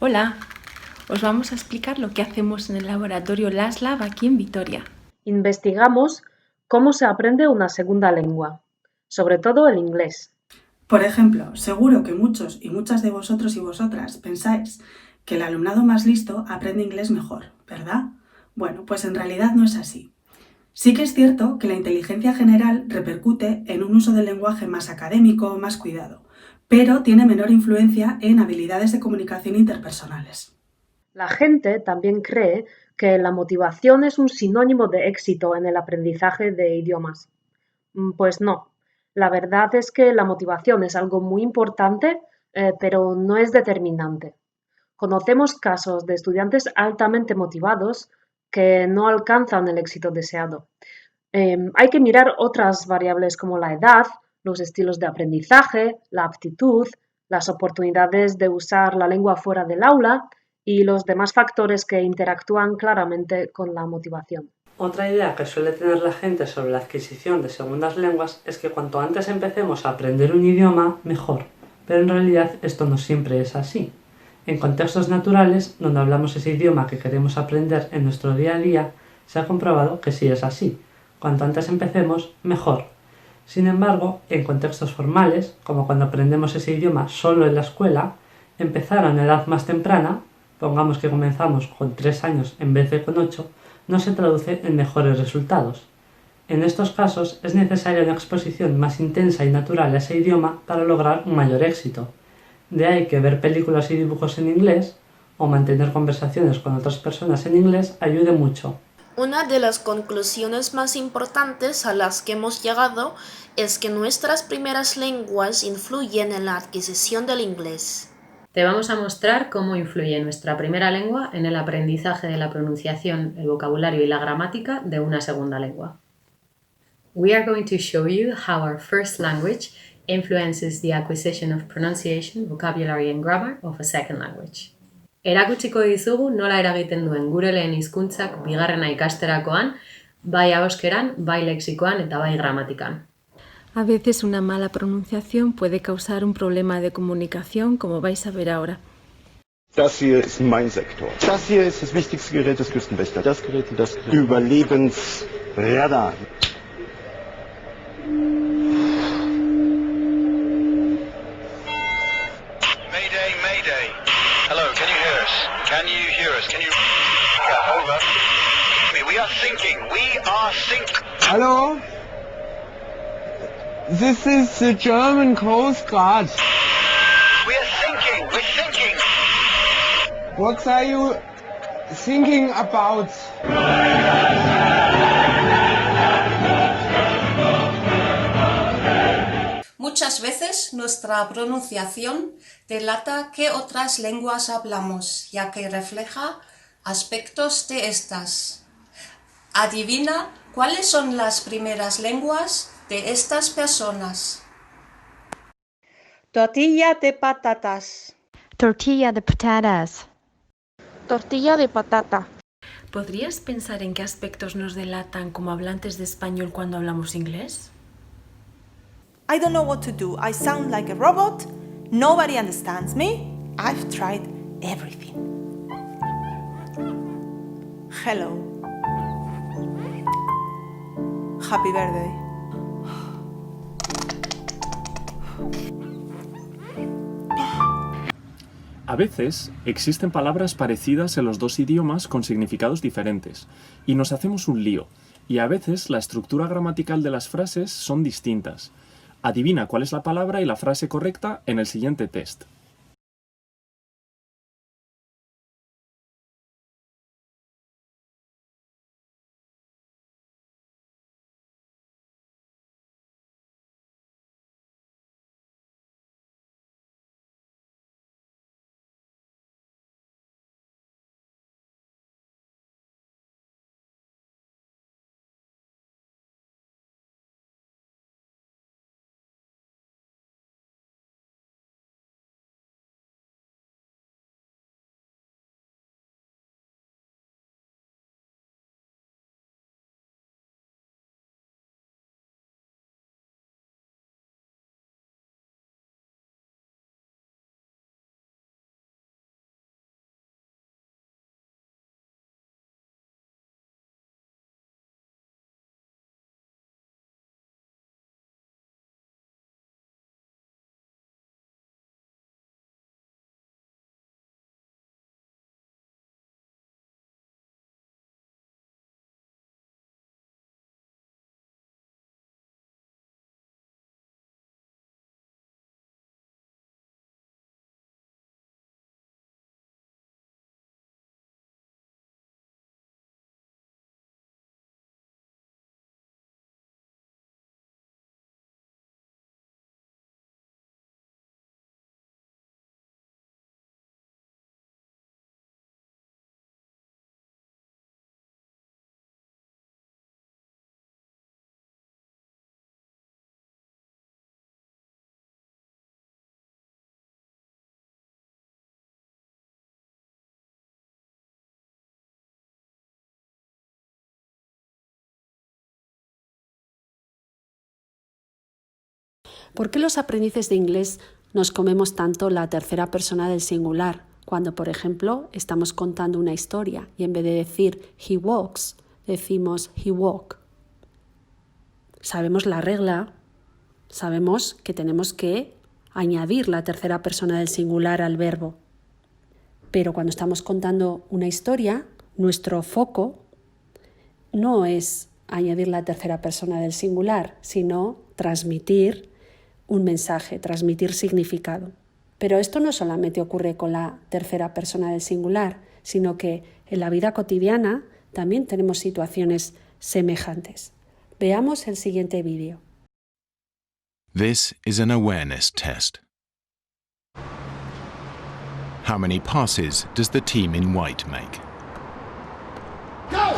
Hola, os vamos a explicar lo que hacemos en el laboratorio LASLab aquí en Vitoria. Investigamos cómo se aprende una segunda lengua, sobre todo el inglés. Por ejemplo, seguro que muchos y muchas de vosotros y vosotras pensáis que el alumnado más listo aprende inglés mejor, ¿verdad? Bueno, pues en realidad no es así. Sí que es cierto que la inteligencia general repercute en un uso del lenguaje más académico, más cuidado, pero tiene menor influencia en habilidades de comunicación interpersonales. La gente también cree que la motivación es un sinónimo de éxito en el aprendizaje de idiomas. Pues no, la verdad es que la motivación es algo muy importante, pero no es determinante. Conocemos casos de estudiantes altamente motivados que no alcanzan el éxito deseado. Hay que mirar otras variables como la edad, los estilos de aprendizaje, la aptitud, las oportunidades de usar la lengua fuera del aula y los demás factores que interactúan claramente con la motivación. Otra idea que suele tener la gente sobre la adquisición de segundas lenguas es que cuanto antes empecemos a aprender un idioma, mejor. Pero en realidad esto no siempre es así. En contextos naturales, donde hablamos ese idioma que queremos aprender en nuestro día a día, se ha comprobado que sí es así. Cuanto antes empecemos, mejor. Sin embargo, en contextos formales, como cuando aprendemos ese idioma solo en la escuela, empezar a una edad más temprana, pongamos que comenzamos con 3 años en vez de con 8, no se traduce en mejores resultados. En estos casos es necesaria una exposición más intensa y natural a ese idioma para lograr un mayor éxito. De ahí que ver películas y dibujos en inglés o mantener conversaciones con otras personas en inglés ayude mucho. Una de las conclusiones más importantes a las que hemos llegado es que nuestras primeras lenguas influyen en la adquisición del inglés. Te vamos a mostrar cómo influye nuestra primera lengua en el aprendizaje de la pronunciación, el vocabulario y la gramática de una segunda lengua. We are going to show you how our first language influences the acquisition of pronunciation, vocabulary and grammar of a second language. Erakutsiko dizugu nola eragiten duen gure lehen hizkuntzak bigarrena ikasterakoan, bai ahoskeran, bai lexikoan eta bai gramatikan. A veces una mala pronunciación puede causar un problema de comunicación, como vais a ver ahora. Das hier ist mein Sektor. Das hier ist das wichtigste Gerät des Küstenwächters. Das Gerät und das Gerät. Überlebensradar. Mayday, mayday. Hello, can you hear us? Can you hear us? Can you... Over. We are sinking. We are sinking. Hello? This is the German Coast Guard. We are sinking. We're sinking. What are you thinking about? Muchas veces nuestra pronunciación delata qué otras lenguas hablamos, ya que refleja aspectos de estas. Adivina cuáles son las primeras lenguas de estas personas. Tortilla de patatas. Tortilla de patatas. Tortilla de patata. ¿Podrías pensar en qué aspectos nos delatan como hablantes de español cuando hablamos inglés? I don't know what to do. I sound like a robot. Nobody understands me. I've tried everything. Hello. Happy birthday. A veces existen palabras parecidas en los dos idiomas con significados diferentes, y nos hacemos un lío, y a veces la estructura gramatical de las frases son distintas. Adivina cuál es la palabra y la frase correcta en el siguiente test. ¿Por qué los aprendices de inglés nos comemos tanto la tercera persona del singular cuando, por ejemplo, estamos contando una historia y en vez de decir he walks, decimos he walk? Sabemos la regla, sabemos que tenemos que añadir la tercera persona del singular al verbo. Pero cuando estamos contando una historia, nuestro foco no es añadir la tercera persona del singular, sino transmitir un mensaje, transmitir significado. Pero esto no solamente ocurre con la tercera persona del singular, sino que en la vida cotidiana también tenemos situaciones semejantes. Veamos el siguiente vídeo. This is an awareness test. How many passes does the team in white make? Go!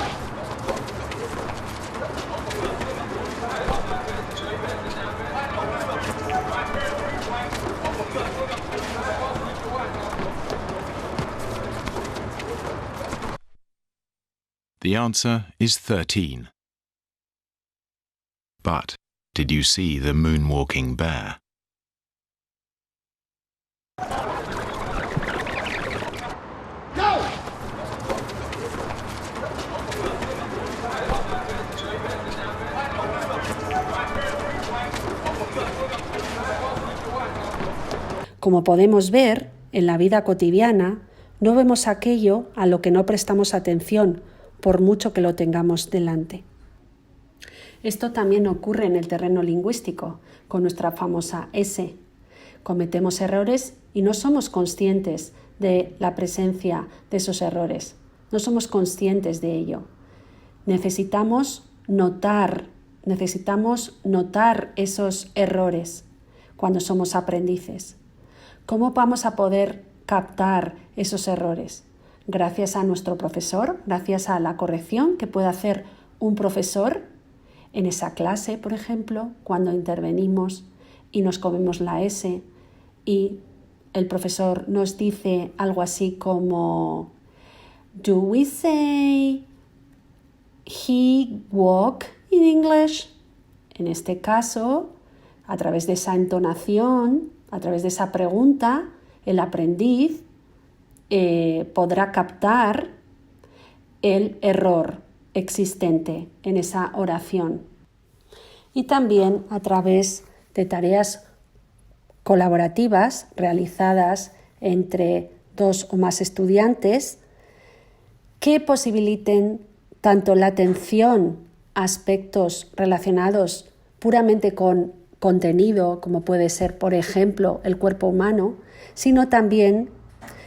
The answer is 13. But did you see the moonwalking bear? Go! Como podemos ver, en la vida cotidiana no vemos aquello a lo que no prestamos atención, por mucho que lo tengamos delante. Esto también ocurre en el terreno lingüístico, con nuestra famosa S. Cometemos errores y no somos conscientes de la presencia de esos errores. No somos conscientes de ello. Necesitamos notar esos errores cuando somos aprendices. ¿Cómo vamos a poder captar esos errores? Gracias a nuestro profesor, gracias a la corrección que puede hacer un profesor en esa clase, por ejemplo, cuando intervenimos y nos comemos la S y el profesor nos dice algo así como ¿Do we say he walk in English? En este caso, a través de esa entonación, a través de esa pregunta, el aprendiz podrá captar el error existente en esa oración. Y también a través de tareas colaborativas realizadas entre 2 o más estudiantes que posibiliten tanto la atención a aspectos relacionados puramente con contenido, como puede ser, por ejemplo, el cuerpo humano, sino también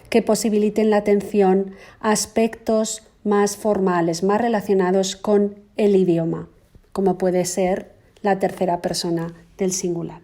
que posibiliten la atención a aspectos más formales, más relacionados con el idioma, como puede ser la tercera persona del singular.